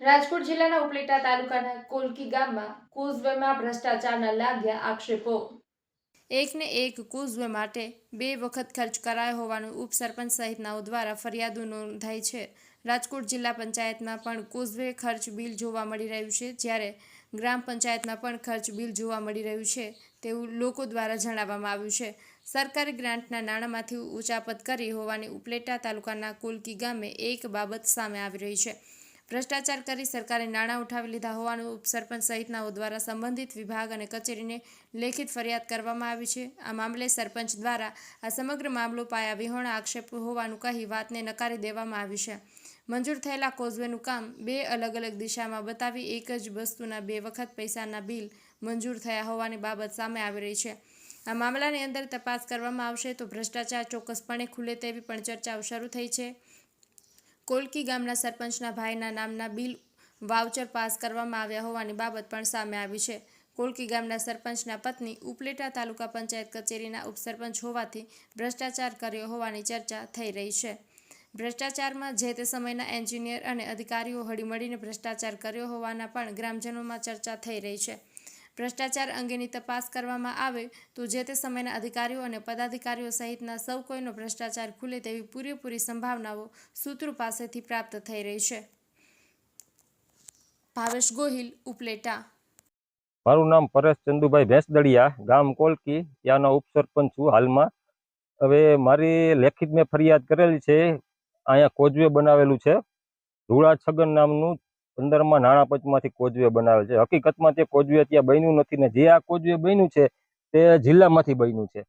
રાજકોટ જિલ્લાના ઉપલેટા તાલુકાના કોલકી ગામમાં કોઝવેમાં ભ્રષ્ટાચારના લાગ્યા આક્ષેપો। એકને એક કોઝવે માટે 2 વખત ખર્ચ કરાયો હોવાનું ઉપસરપંચ સહિતનાઓ દ્વારા ફરિયાદો નોંધાઈ છે। રાજકોટ જિલ્લા પંચાયતમાં પણ કોઝવે ખર્ચ બિલ જોવા મળી રહ્યું છે, જ્યારે ગ્રામ પંચાયતમાં પણ ખર્ચ બિલ જોવા મળી રહ્યું છે તેવું લોકો દ્વારા જણાવવામાં આવ્યું છે। સરકારી ગ્રાન્ટના નાણાંમાંથી ઉચાપત કરી હોવાની ઉપલેટા તાલુકાના કોલકી ગામે એક બાબત સામે આવી રહી છે। ભ્રષ્ટાચાર કરી સરકારી નાણાં ઉઠાવી લીધા હોવાનું ઉપસરપંચ સહિતનાઓ દ્વારા સંબંધિત વિભાગ અને કચેરીને લેખિત ફરિયાદ કરવામાં આવી છે। આ મામલે સરપંચ દ્વારા આ સમગ્ર મામલો પાયા વિહોણા આક્ષેપ હોવાનું કહી વાતને નકારી દેવામાં આવી છે। મંજૂર થયેલા કોઝવેનું કામ 2 અલગ અલગ દિશામાં બતાવી એક જ વસ્તુના 2 વખત પૈસાના બિલ મંજૂર થયા હોવાની બાબત સામે આવી રહી છે। આ મામલાની અંદર તપાસ કરવામાં આવશે તો ભ્રષ્ટાચાર ચોક્કસપણે ખુલે તેવી પણ ચર્ચાઓ શરૂ થઈ છે। કોલકી ગામના સરપંચના ભાઈના નામના બિલ વાઉચર પાસ કરવામાં આવ્યા હોવાની બાબત પણ સામે આવી છે। કોલકી ગામના સરપંચના પત્ની ઉપલેટા તાલુકા પંચાયત કચેરીના ઉપસરપંચ હોવાથી ભ્રષ્ટાચાર કર્યો હોવાની ચર્ચા થઈ રહી છે। ભ્રષ્ટાચારમાં જે તે સમયના એન્જિનિયર અને અધિકારીઓ હળીમળીને ભ્રષ્ટાચાર કર્યો હોવાના પણ ગ્રામજનોમાં ચર્ચા થઈ રહી છે। ભ્રષ્ટાચાર અંગેની તપાસ કરવામાં આવે તો જે તે સમયના અધિકારીઓ અને પદાધિકારીઓ સહિતના સૌ કોઈનો ભ્રષ્ટાચાર ખુલે તેવી પૂરેપૂરી સંભાવનાઓ સૂત્રો પાસેથી પ્રાપ્ત થઈ રહી છે। ભાવેશ ગોહિલ, ઉપલેટા। મારું નામ પરેશ ચંદુભાઈ ભેંસદડિયા, ગામ કોલકી, ત્યાંનો ઉપસરપંચ છું હાલમાં। હવે મારી લેખિત મેં ફરિયાદ કરેલી છે। અહીંયા કોઝવે બનાવેલું છે, ધૂળા છગન નામનું 15માં નાણાં પંચમાંથી કોઝવે બનાવેલ છે। હકીકતમાં તે કોઝવે ત્યાં બન્યું નથી ને જે આ કોઝવે બન્યું છે તે જિલ્લામાંથી બન્યું છે,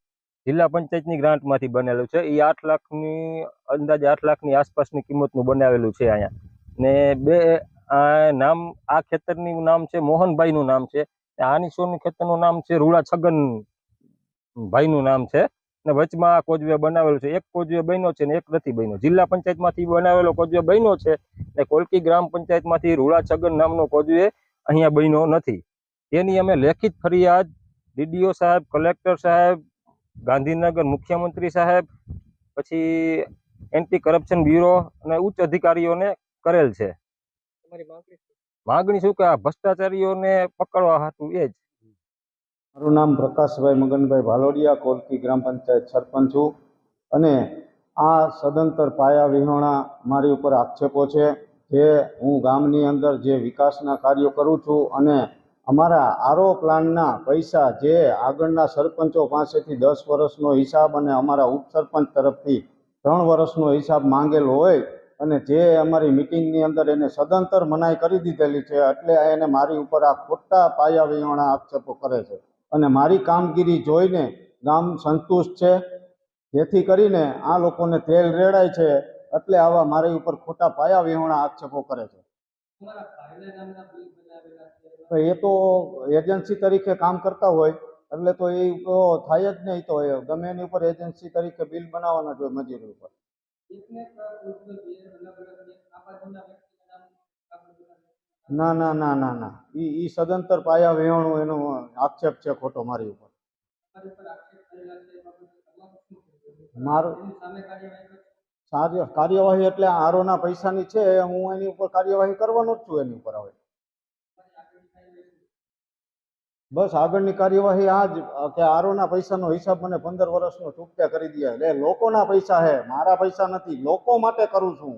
જિલ્લા પંચાયતની ગ્રાન્ટમાંથી બનેલું છે। એ 8 લાખની અંદાજે 8 લાખની આસપાસની કિંમતનું બનાવેલું છે અહીંયા ને આ ખેતરનું નામ છે મોહનભાઈનું નામ છે, આની સોનું ખેતરનું નામ છે રૂડા છગન ભાઈનું નામ છે ને વચમાં આ કોઝવે બનાવેલું છે। એક કોઝવે બન્યો છે ને એક નથી બન્યો, જિલ્લા પંચાયતમાંથી બનાવેલો કોઝવે બન્યો છે ને કોલકી ગ્રામ પંચાયતમાંથી રૂડા છગન નામનો કોઝવે અહીંયા બન્યો નથી। તેની અમે લેખિત ફરિયાદ ડીડીઓ સાહેબ, કલેક્ટર સાહેબ, ગાંધીનગર મુખ્યમંત્રી સાહેબ, પછી એન્ટી કરપ્શન બ્યુરો અને ઉચ્ચ અધિકારીઓને કરેલ છે। માગણી શું કે આ ભ્રષ્ટાચારીઓને પકડવા હતું એ જ। મારું નામ પ્રકાશભાઈ મગનભાઈ ભાલોડિયા, કોલકી ગ્રામ પંચાયત સરપંચ છું અને આ સદંતર પાયા વિહોણા મારી ઉપર આક્ષેપો છે જે હું ગામની અંદર જે વિકાસના કાર્યો કરું છું અને અમારા આરો પ્લાનના પૈસા જે આગળના સરપંચો પાસેથી 10 વર્ષનો હિસાબ અને અમારા ઉપસરપંચ તરફથી 3 વર્ષનો હિસાબ માંગેલો હોય અને જે અમારી મિટિંગની અંદર એને સદંતર મનાઈ કરી દીધેલી છે, એટલે એને મારી ઉપર આ ખોટા પાયા વિહોણા આક્ષેપો કરે છે અને મારી કામગીરી જોઈને ગામ સંતુષ્ટ છે, જેથી કરીને આ લોકોને તેલ રેડાય છે, એટલે આવા મારી ઉપર ખોટા પાયા વિહોણા આક્ષેપો કરે છે। એ તો એજન્સી તરીકે કામ કરતા હોય એટલે તો એ થાય જ નહીં, તો ગમે એની ઉપર એજન્સી તરીકે બિલ બનાવવાના જોઈએ મજૂરી ઉપર। ના ના ના ના ના ઈ સદંતર પાયા વિહોણું એનો આક્ષેપ છે ખોટો મારી ઉપર। મારું કાર્યવાહી એટલે આરોના પૈસાની છે, હું એની ઉપર કાર્યવાહી કરવાનો જ છું એની ઉપર। હવે બસ આગળની કાર્યવાહી આ જ કે આરોના પૈસાનો હિસાબ મને 15 વર્ષનો ચૂકતે કરી દે। એટલે લોકોના પૈસા હે, મારા પૈસા નથી, લોકો માટે કરું છું।